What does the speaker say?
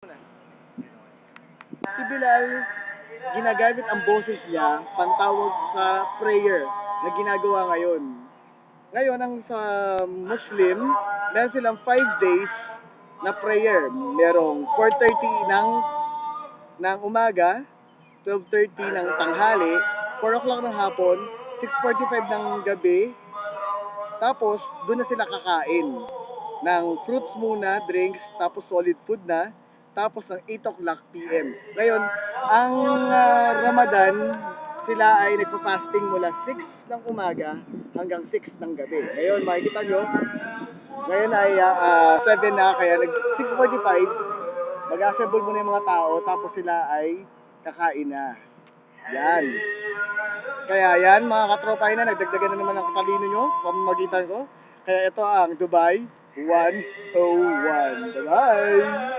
Si Bilal, ginagamit ang boses niya pantawag sa prayer na ginagawa ngayon. Ngayon, ang sa Muslim, meron silang 5 days na prayer. Merong 4:30 ng umaga, 12:30 ng tanghali, 4 o'clock ng hapon, 6:45 ng gabi, tapos doon na sila kakain ng fruits muna, drinks, tapos solid food na, tapos ng 8 o'clock PM. Ngayon, ang Ramadan, sila ay nagpa-fasting mula 6 ng umaga hanggang 6 ng gabi. Ngayon, makikita nyo, ngayon ay 7 na, kaya 6:45, mag-assemble muna yung mga tao, tapos sila ay kakain na. Yan. Kaya yan, mga katropay na, nagdagdagan na naman ang katalino nyo, pamamagitan ko. Kaya ito ang Dubai 101. Bye-bye!